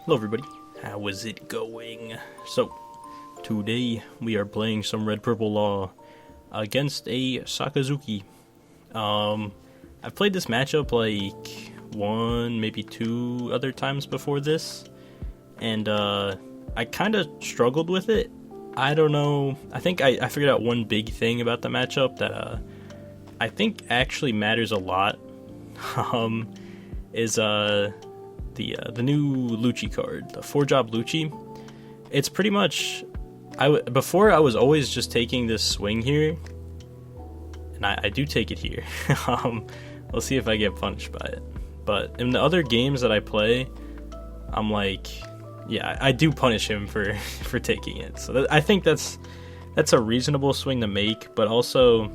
Hello everybody, how is it going? So, today we are playing some Red Purple Law against a Sakazuki. I've played this matchup like one, maybe two other times before this, and I kind of struggled with it. I don't know, I think I figured out one big thing about the matchup that I think actually matters a lot, is the new Lucci card, the 4-drop Lucci. It's pretty much, before I was always just taking this swing here, and I do take it here. We'll see if I get punished by it. But in the other games that I play, I'm like, yeah, I do punish him for taking it. So I think that's a reasonable swing to make, but also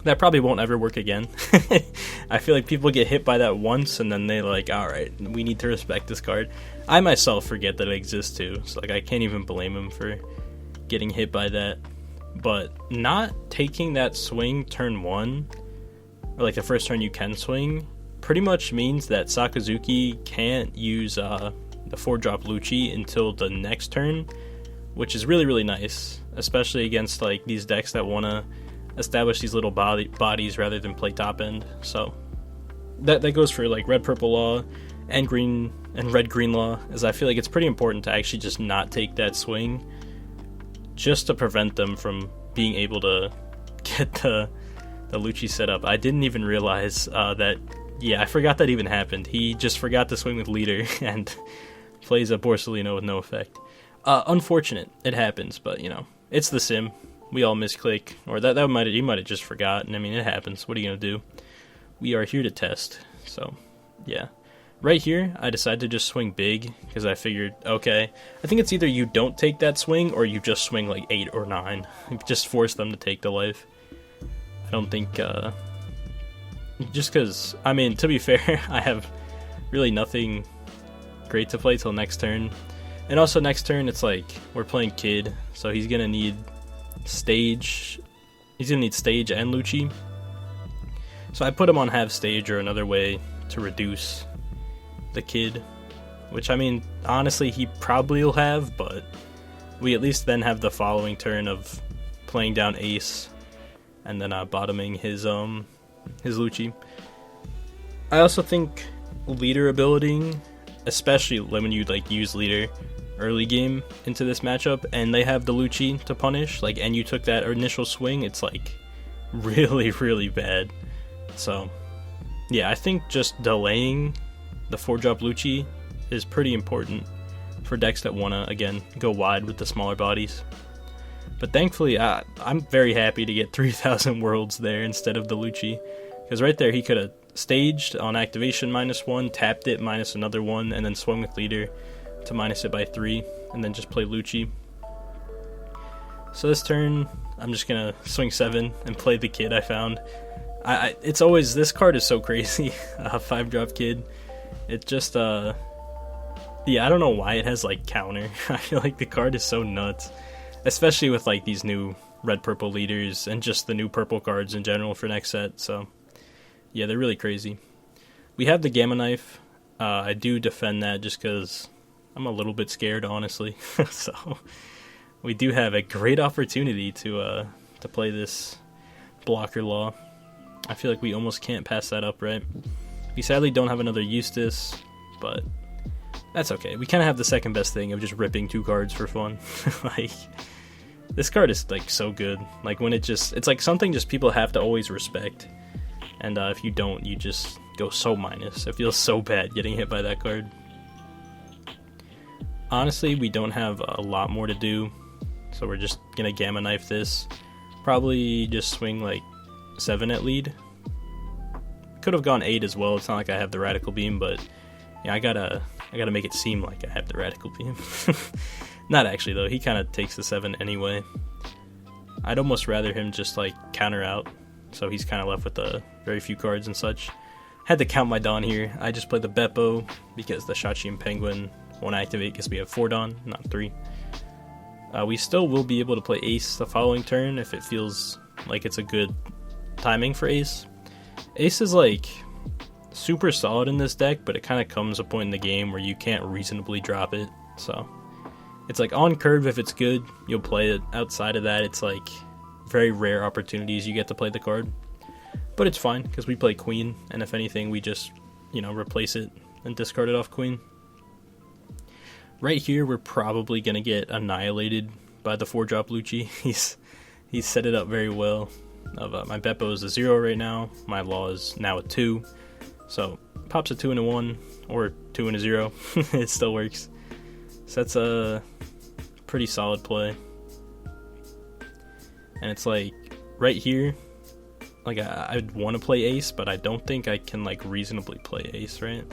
that probably won't ever work again. I feel like people get hit by that once and then they like, alright, we need to respect this card. I myself forget that it exists too, so like I can't even blame him for getting hit by that. But not taking that swing turn 1, or like the first turn you can swing, pretty much means that Sakazuki can't use the 4-drop Lucci until the next turn, which is really, really nice, especially against like these decks that want to establish these little bodies rather than play top end. So that goes for like Red Purple Law and green and Red Green Law, as I feel like it's pretty important to actually just not take that swing, just to prevent them from being able to get the Lucci set up. I didn't even realize that, yeah, I forgot that even happened. He just forgot to swing with leader and plays a Borsellino with no effect. Unfortunate, it happens, but you know, it's the sim. We all misclick, or he might have just forgotten. I mean, it happens. What are you gonna do? We are here to test. So, yeah. Right here, I decided to just swing big, because I figured, okay, I think it's either you don't take that swing, or you just swing like 8 or 9. Just force them to take the life. I don't think, just because, I mean, to be fair, I have really nothing great to play till next turn. And also next turn, it's like, we're playing Kid, so he's gonna need stage. He's gonna need stage and Lucci, so I put him on half stage or another way to reduce the Kid, which I mean honestly he probably will have, but we at least then have the following turn of playing down Ace and then bottoming his Lucci. I also think leader ability, especially when you like use leader early game into this matchup and they have the Lucci to punish, like, and you took that initial swing, it's like really, really bad. So yeah, I think just delaying the 4-drop Lucci is pretty important for decks that wanna, again, go wide with the smaller bodies. But thankfully, I'm very happy to get 3,000 worlds there instead of the Lucci, because right there he could have staged on activation -1, tapped it minus another 1, and then swung with leader to minus it by 3, and then just play Lucci. So this turn, I'm just gonna swing 7 and play the Kid I found. It's always, this card is so crazy, 5-drop Kid. It just, yeah, I don't know why it has like counter. I feel like the card is so nuts, especially with like these new red-purple leaders and just the new purple cards in general for next set. So yeah, they're really crazy. We have the Gamma Knife. I do defend that just because I'm a little bit scared, honestly. So we do have a great opportunity to play this blocker law. I feel like we almost can't pass that up, right? We sadly don't have another Eustass, but that's okay. We kind of have the second best thing of just ripping 2 cards for fun. Like, this card is like so good. Like when it's like something just people have to always respect. And if you don't, you just go so minus. It feels so bad getting hit by that card. Honestly, we don't have a lot more to do, so we're just gonna Gamma Knife this. Probably just swing like 7 at lead. Could have gone 8 as well. It's not like I have the Radical Beam, but yeah, I gotta make it seem like I have the Radical Beam. Not actually though. He kind of takes the 7 anyway. I'd almost rather him just like counter out, so he's kind of left with very few cards and such. Had to count my Dawn here. I just played the Beppo because the Shachi and Penguin won't activate because we have 4 Dawn, not 3. We still will be able to play Ace the following turn if it feels like it's a good timing for Ace. Ace is like, super solid in this deck, but it kind of comes a point in the game where you can't reasonably drop it. So it's like on curve, if it's good, you'll play it. Outside of that, it's like very rare opportunities you get to play the card. But it's fine, because we play Queen, and if anything, we just, replace it and discard it off Queen. Right here, we're probably going to get annihilated by the 4-drop Lucci. He's set it up very well. My Beppo is a 0 right now. My Law is now a 2. So, pops a 2 and a 1, or 2 and a 0. It still works. So that's a pretty solid play. And it's like, right here, like I'd want to play Ace, but I don't think I can like reasonably play Ace, right?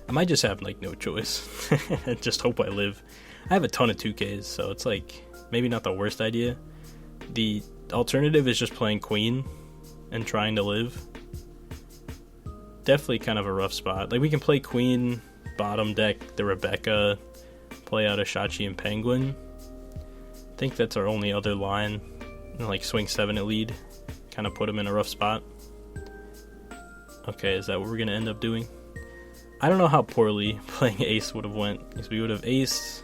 I might just have like no choice and just hope I live. I have a ton of 2Ks, so it's like maybe not the worst idea. The alternative is just playing Queen and trying to live. Definitely kind of a rough spot. Like we can play Queen, bottom deck the Rebecca, play out a Shachi and Penguin. I think that's our only other line. And like swing 7 at lead, kind of put him in a rough spot. Okay, is that what we're gonna end up doing? I don't know how poorly playing Ace would have went, because we would have Ace.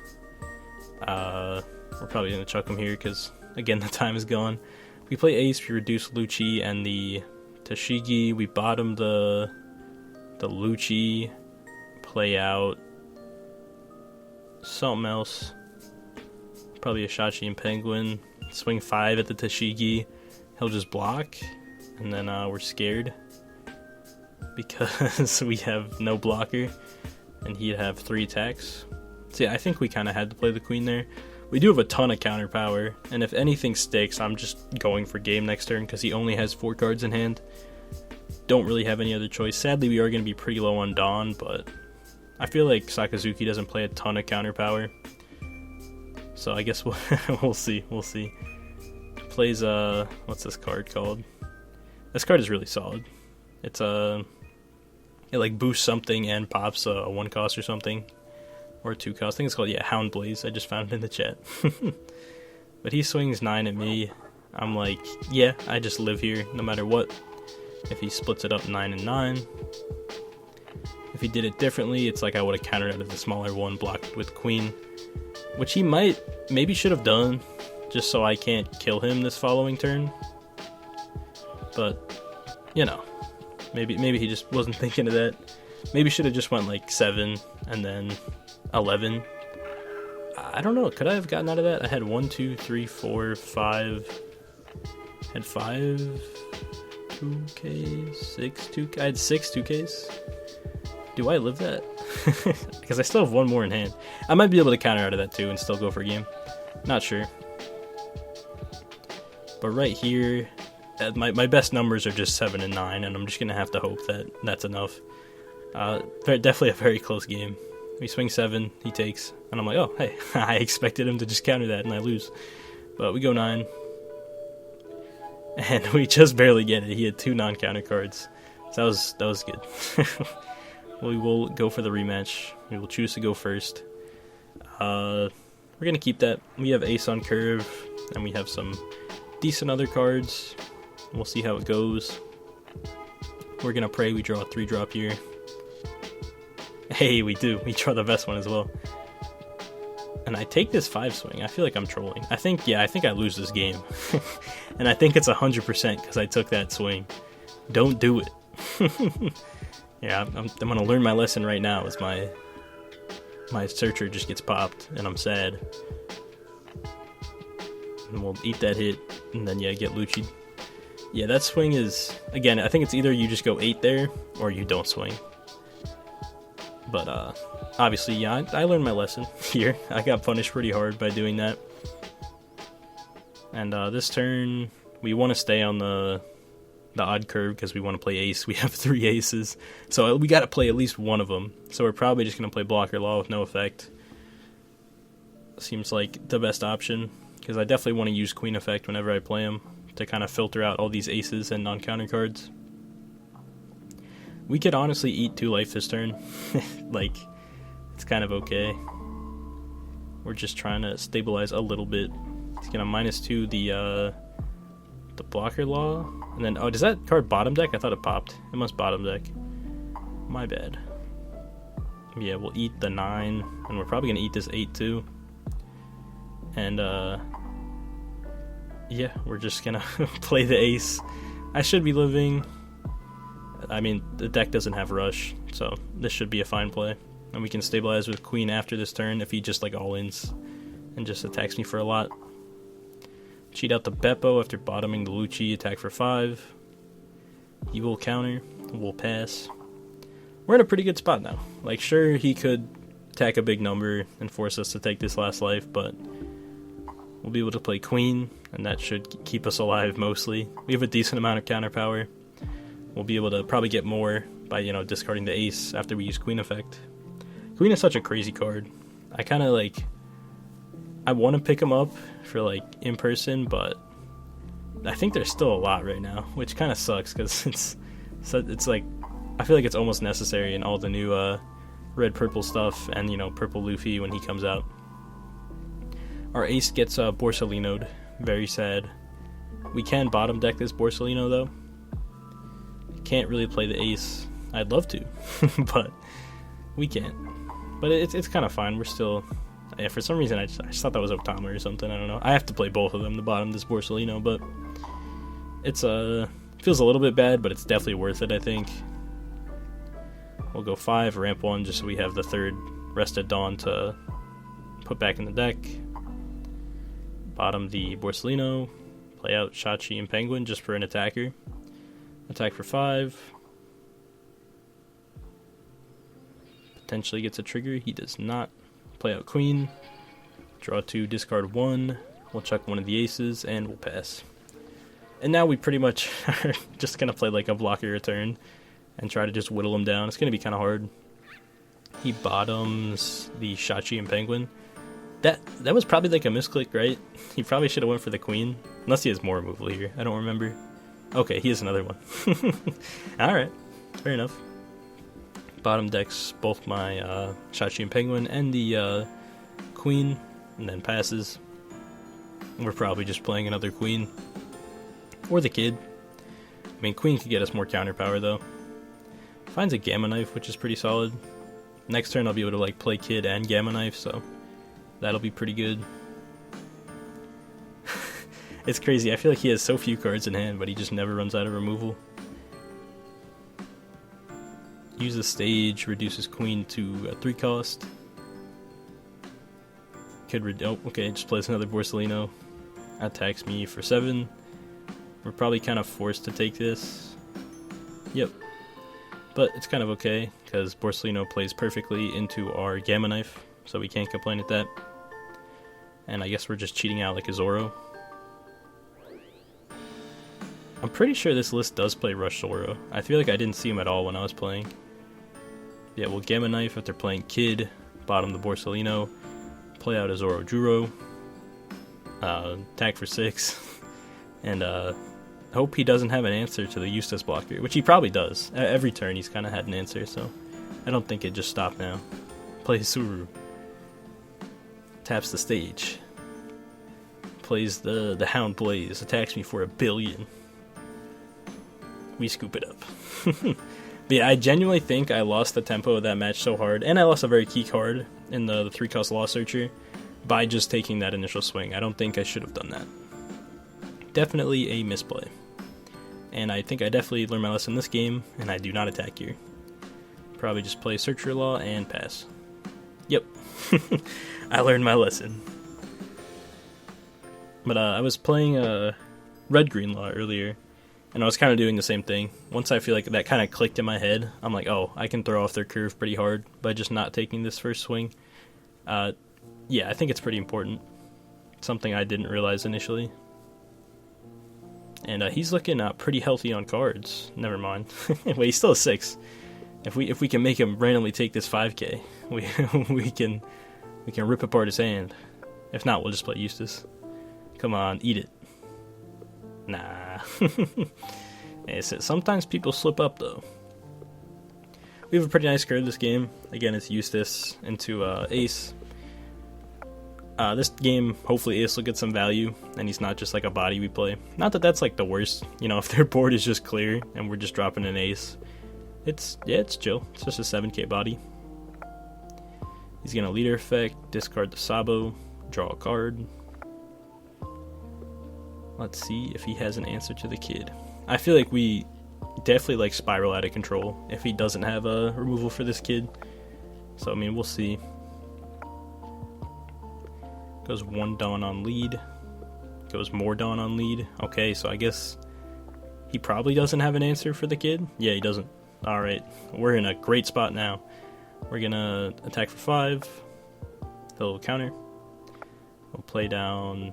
We're probably gonna chuck him here because again the time is gone. If we play Ace, we reduce Lucci and the Tashigi. We bottom the Lucci, play out something else. Probably a Shachi and Penguin. Swing 5 at the Tashigi. He'll just block, and then we're scared because we have no blocker, and he'd have 3 attacks. So yeah, I think we kind of had to play the Queen there. We do have a ton of counter power, and if anything sticks, I'm just going for game next turn because he only has 4 cards in hand. Don't really have any other choice. Sadly, we are going to be pretty low on Dawn, but I feel like Sakazuki doesn't play a ton of counter power. So I guess we'll see. We'll see. Plays what's this card called? This card is really solid. It's it like boosts something and pops a 1 cost or something, or a 2 cost. I think it's called Hound Blaze. I just found it in the chat. But he swings 9 at me. I'm like, yeah, I just live here no matter what. If he splits it up 9 and 9. If he did it differently, it's like I would have countered out of the smaller one, blocked with Queen. Which he maybe should have done, just so I can't kill him this following turn. But, maybe he just wasn't thinking of that. Maybe should have just went like 7 and then 11. I don't know, could I have gotten out of that? I had 1, 2, 3, 4, 5. Had 5 2Ks, 6 2Ks. I had 6 2Ks. Do I live that? Because I still have 1 more in hand. I might be able to counter out of that too and still go for a game. Not sure. But right here, my best numbers are just 7 and 9, and I'm just going to have to hope that that's enough. Definitely a very close game. We swing 7, he takes, and I'm like, oh, hey, I expected him to just counter that, and I lose. But we go 9. And we just barely get it. He had 2 non-counter cards. So that was good. We will go for the rematch. We will choose to go first. We're going to keep that. We have Ace on curve, and we have some decent other cards. We'll see how it goes. We're going to pray we draw a 3-drop here. Hey, we do. We draw the best one as well. And I take this 5 swing. I feel like I'm trolling. I think I lose this game. And I think it's 100% because I took that swing. Don't do it. Yeah, I'm gonna learn my lesson right now as my searcher just gets popped and I'm sad. And we'll eat that hit and then get Lucci. Yeah, that swing is, again, I think it's either you just go 8 there or you don't swing. But obviously, yeah, I learned my lesson here. I got punished pretty hard by doing that. And this turn, we want to stay on the odd curve because we want to play Ace. We have 3 aces, so we got to play at least one of them. So we're probably just going to play Blocker Law with no effect. Seems like the best option because I definitely want to use Queen effect whenever I play him to kind of filter out all these aces and non-counter cards. We could honestly eat 2 life this turn. Like, it's kind of okay. We're just trying to stabilize a little bit. He's going to -2 the the blocker law, and then, oh, does that card bottom deck? I thought it popped. It must bottom deck. My bad. Yeah, we'll eat the 9, and we're probably gonna eat this 8 too. And yeah, we're just gonna play the ace. I should be living. I mean, the deck doesn't have rush, so this should be a fine play. And we can stabilize with queen after this turn if he just like all-ins and just attacks me for a lot. Cheat out the Beppo after bottoming the Lucci, attack for 5. He will counter, we'll pass. We're in a pretty good spot now. Like, sure, he could attack a big number and force us to take this last life, but we'll be able to play queen, and that should keep us alive mostly. We have a decent amount of counter power. We'll be able to probably get more by, you know, discarding the ace after we use queen effect. Queen is such a crazy card. I kind of like, I want to pick him up for like in person, but I think there's still a lot right now, which kind of sucks because it's like, I feel like it's almost necessary in all the new red purple stuff and, you know, purple Luffy when he comes out. Our ace gets Borsalino'd. Very sad. We can bottom deck this Borsalino though. Can't really play the ace. I'd love to, but we can't. But it's kind of fine. We're still... Yeah, for some reason I just thought that was Otama or something. I don't know. I have to play both of them to bottom this Borsalino, but it's feels a little bit bad, but it's definitely worth it, I think. We'll go 5, ramp 1, just so we have the 3rd Rested Dawn to put back in the deck. Bottom the Borsalino. Play out Shachi and Penguin just for an attacker. Attack for 5. Potentially gets a trigger. He does not. Play out queen. Draw 2, discard 1. We'll chuck one of the aces, and we'll pass. And now we pretty much are just going to play like a blocker return and try to just whittle him down. It's going to be kind of hard. He bottoms the Shachi and Penguin. That was probably like a misclick, right? He probably should have went for the queen. Unless he has more removal here. I don't remember. Okay, he has another one. Alright, fair enough. Bottom decks both my Shachi and Penguin and the queen, and then passes. We're probably just playing another queen. Or the kid. I mean, queen could get us more counter power though. Finds a Gamma Knife, which is pretty solid. Next turn I'll be able to like play kid and Gamma Knife, so that'll be pretty good. It's crazy. I feel like he has so few cards in hand, but he just never runs out of removal. Use the stage, reduces queen to a 3 cost. Could oh, okay, just plays another Borsalino. Attacks me for 7. We're probably kind of forced to take this. Yep. But it's kind of okay, because Borsalino plays perfectly into our Gamma Knife, so we can't complain at that. And I guess we're just cheating out like a Zoro. I'm pretty sure this list does play Rush Zoro. I feel like I didn't see him at all when I was playing. Yeah, we'll Gamma Knife if they're playing Kid, bottom the Borsalino, play out a Zoro Juro, attack for 6, and hope he doesn't have an answer to the Eustass blocker, which he probably does. Every turn he's kind of had an answer, so I don't think it just stopped now. Plays Suru. Taps the stage. Plays the Hound Blaze, attacks me for 1 billion. We scoop it up. But yeah, I genuinely think I lost the tempo of that match so hard, and I lost a very key card in the 3-cost Law Searcher by just taking that initial swing. I don't think I should have done that. Definitely a misplay. And I think I definitely learned my lesson this game, and I do not attack here. Probably just play Searcher Law and pass. Yep. I learned my lesson. But I was playing Red-Green Law earlier, and I was kind of doing the same thing. Once I feel like that kind of clicked in my head, I'm like, oh, I can throw off their curve pretty hard by just not taking this first swing. Yeah, I think it's pretty important. Something I didn't realize initially. And he's looking pretty healthy on cards. Never mind. Wait, he's still a 6. If we can make him randomly take this 5k, we can rip apart his hand. If not, we'll just play Eustass. Come on, eat it. Nah. Sometimes people slip up though. We have a pretty nice card this game. Again, it's Eustass into ace. This game, hopefully Ace will get some value, and he's not just like a body we play. Not that that's like the worst, you know, if their board is just clear and we're just dropping an Ace. It's chill. It's just a 7k body. He's gonna leader effect, discard the Sabo, draw a card. Let's see if he has an answer to the kid. I feel like we definitely like spiral out of control if he doesn't have a removal for this kid. So I mean, we'll see. Goes 1 Dawn on lead. Goes more Dawn on lead. Okay, so I guess he probably doesn't have an answer for the kid. Yeah, he doesn't. Alright, we're in a great spot now. We're gonna attack for 5. He'll counter. We'll play down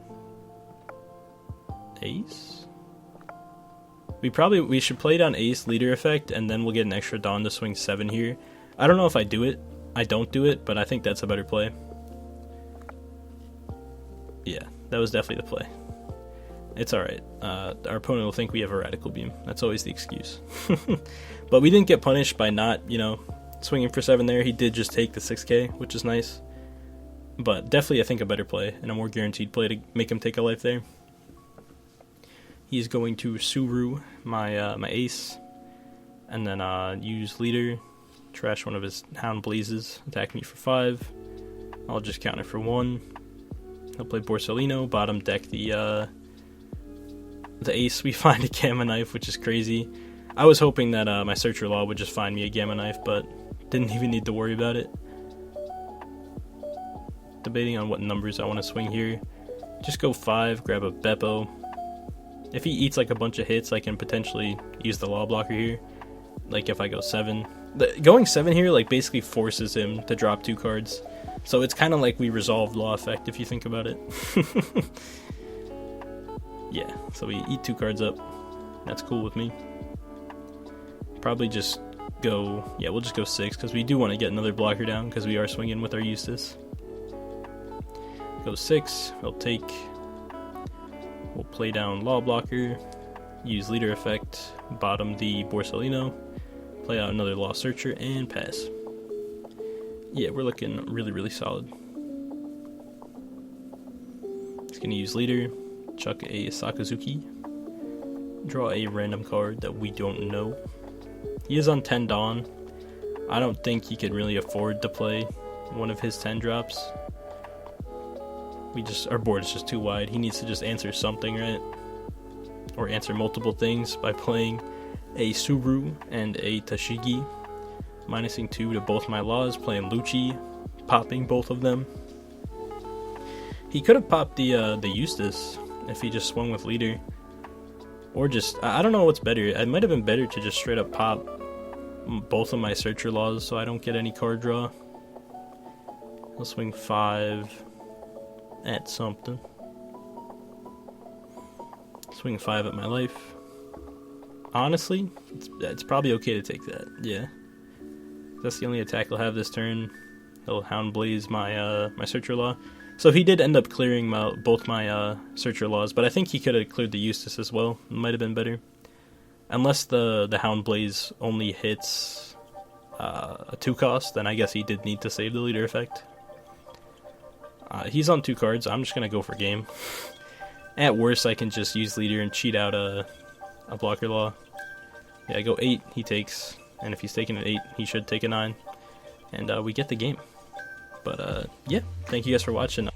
Ace. We should play down Ace, leader effect, and then we'll get an extra Dawn to swing 7 here. I don't know if I do it. I don't do it, but I think that's a better play. Yeah, that was definitely the play. It's alright. Our opponent will think we have a Radical Beam. That's always the excuse. But we didn't get punished by not, you know, swinging for 7 there. He did just take the 6k, which is nice. But definitely, I think, a better play and a more guaranteed play to make him take a life there. He's going to Suru my Ace, and then use leader, trash one of his Hound Blazes, attack me for 5. I'll just counter for 1. He'll play Borsellino, bottom deck the Ace. We find a Gamma Knife, which is crazy. I was hoping that my Searcher Law would just find me a Gamma Knife, but didn't even need to worry about it. Debating on what numbers I want to swing here. Just go 5, grab a Beppo. If he eats like a bunch of hits, I can potentially use the Law Blocker here. Like if I go 7. Going 7 here like basically forces him to drop 2 cards. So it's kind of like we resolved Law Effect if you think about it. Yeah, so we eat 2 cards up. That's cool with me. Probably just go, yeah, we'll just go 6 because we do want to get another blocker down because we are swinging with our Eustass. Go 6, we'll take, we'll play down Law Blocker, use leader effect, bottom the Borsellino, play out another Law Searcher, and pass. Yeah, we're looking really, really solid. He's going to use leader, chuck a Sakazuki, draw a random card that we don't know. He is on 10 Dawn. I don't think he can really afford to play one of his 10 drops. Our board is just too wide. He needs to just answer something, right? Or answer multiple things by playing a Suru and a Tashigi. Minusing 2 to both my laws, playing Lucci, popping both of them. He could have popped the Eustass if he just swung with leader. Or just, I don't know what's better. It might have been better to just straight up pop both of my Searcher Laws so I don't get any card draw. I'll swing 5 at something. Swing 5 at my life. Honestly, it's probably okay to take that, yeah. That's the only attack I'll have this turn. He'll Hound Blaze my Searcher Law. So he did end up clearing both my Searcher Laws, but I think he could have cleared the Eustass as well. It might have been better. Unless the Hound Blaze only hits a 2 cost, then I guess he did need to save the leader effect. He's on 2 cards. I'm just going to go for game. At worst, I can just use leader and cheat out a blocker law. Yeah, I go 8, he takes. And if he's taking an 8, he should take a 9. And we get the game. But yeah, thank you guys for watching.